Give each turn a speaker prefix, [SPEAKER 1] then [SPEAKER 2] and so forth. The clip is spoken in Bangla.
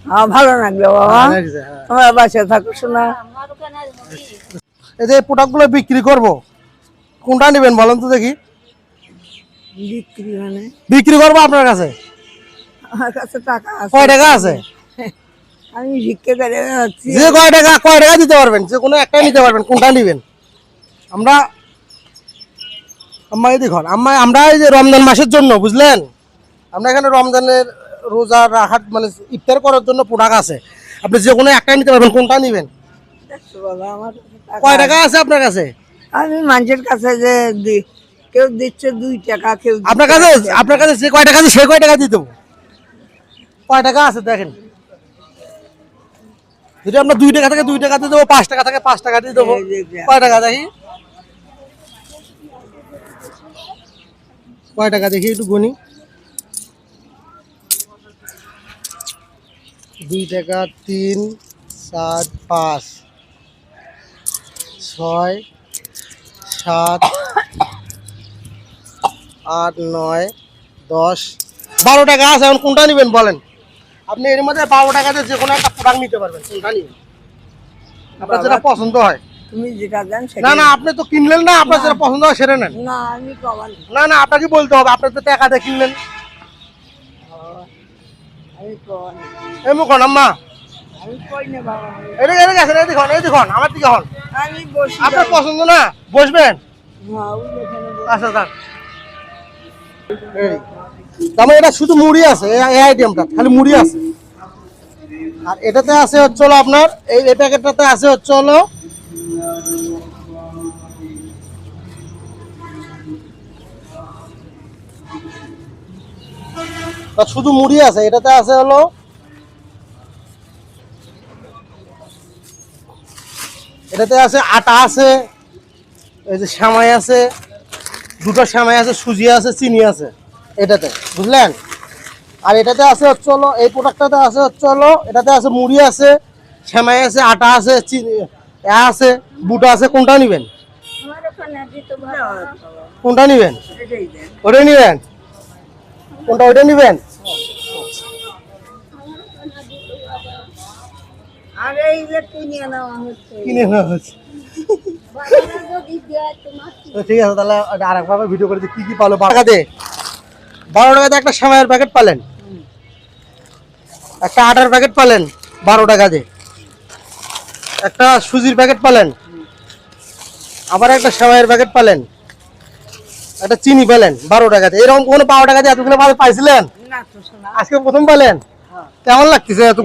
[SPEAKER 1] ভালো লাগলো বাবা, তোমার বাসায় থাকো শোনা।
[SPEAKER 2] এই যে প্রোডাক্ট গুলো বিক্রি করবো, কোনটা নেবেন বলেন তো দেখি।
[SPEAKER 1] বিক্রি মানে
[SPEAKER 2] বিক্রি করবো আপনার কাছে,
[SPEAKER 1] আমার কাছে টাকা আছে।
[SPEAKER 2] কয় টাকা আছে?
[SPEAKER 1] আমি ভিক্ষে করে যাচ্ছি।
[SPEAKER 2] যে কয় টাকা দিতে পারবেন, যে কোনো একটা নিতে পারবেন, কোনটা নেবেন? আমরা আম্মা এই দেখুন আম্মা, আমরা এই যে রমজান মাসের জন্য বুঝলেন, আমরা এখানে রমজানের রোজা রাখার মানে ইফতার করার জন্য প্রোডাক্ট আছে, আপনি যে কোনো একটা নিতে পারবেন, কোনটা নেবেন?
[SPEAKER 1] দেখছো বাবা, আমার কাছে
[SPEAKER 2] কয় টাকা আছে আপনার কাছে?
[SPEAKER 1] আমি মানুষের কাছে যে কেউ দিচ্ছে 2 টাকা, কেউ
[SPEAKER 2] আপনার কাছে যে কয় টাকা আছে সে কয় টাকা দিয়ে দেবো। কয় টাকা আছে দেখেন, যদি আমরা 2 টাকা থেকে 2 টাকা দিয়ে দেবো, 5 টাকা থেকে 5 টাকা দিয়ে দেবো। কয় টাকা দেখি, কয় টাকা দেখি একটু গুনি। 2 টাকা, 3, 4, 5, 6, 7, 8, 9, 10, 12 টাকা আছে। এখন কোনটা নেবেন বলেন? আপনি এর মধ্যে 12 টাকাতে যে কোনো একটা প্রোডাক্ট নিতে পারবেন, কোনটা নেবেন? আপনার যেটা পছন্দ হয়।
[SPEAKER 1] তুমি যেটা দেন
[SPEAKER 2] না না, আপনি তো কিনলেন না, আপনার যেটা পছন্দ হয় সেটা নেন।
[SPEAKER 1] না, আমি কমানি,
[SPEAKER 2] না না, আপনাকে বলতে হবে, আপনার তো টাকা দিয়ে কিনলেন।
[SPEAKER 1] আমি কমানি,
[SPEAKER 2] এমন কোন আম্মা,
[SPEAKER 1] আমি কই না বাবা,
[SPEAKER 2] এই দেখুন আমার দিকে হন।
[SPEAKER 1] আমি বসি।
[SPEAKER 2] আপনার পছন্দ না, বসবেন।
[SPEAKER 1] হ্যাঁ, ওই ওখানে বসি।
[SPEAKER 2] আচ্ছা যান। তারপরে এটা শুধু মুড়ি আছে, এই আইটেমটা খালি মুড়ি আছে। আর এটাতে আছে হচ্ছে হলো আপনার এই প্যাকেটটাতে আছে হচ্ছে হলো শুধু মুড়ি আছে। এটাতে আছে হলো এটাতে আছে আটা আছে, এই যে সেমাই আছে, 2টো সেমাই আছে, সুজি আছে, চিনি আছে এটাতে, বুঝলেন? আর এটাতে আছে হচ্ছে হলো এই প্রোডাক্টটাতে আছে হচ্ছে হলো এটাতে আছে মুড়ি আছে, সেমাই আছে, আটা আছে, চিনি আছে, বুট আছে। কোনটা নেবেন?
[SPEAKER 1] আমার ওখানে দিতে ভালো।
[SPEAKER 2] কোনটা নেবেন?
[SPEAKER 1] এটাই দেন।
[SPEAKER 2] ওটাই নেবেন? কোনটা, ওইটা নেবেন?
[SPEAKER 1] আর এই যে কিনে নেওয়া হচ্ছে,
[SPEAKER 2] কিনে নেওয়া হচ্ছে।
[SPEAKER 1] বাজারে যদি দেয় তোমার কি?
[SPEAKER 2] তো ঠিক আছে, তাহলে আরেকভাবে ভিডিও করে দিই কি কি পালো। 12 টাকাতে 12 টাকাতে একটা সেমাইয়ের প্যাকেট পালেন, একটা আটার প্যাকেট পালেন 12 টাকাতে, একটা সুজির প্যাকেট পালেন, আবার একটা সেমাইয়ের প্যাকেট পালেন, একটা চিনি পেলেন 12 টাকাতে। এরকম কোনো 12 টাকাতে এতগুলো মাল পাইছিলেন?
[SPEAKER 1] না তো শোনা।
[SPEAKER 2] আজকে প্রথম পেলেন? কেমন লাগতেছে এত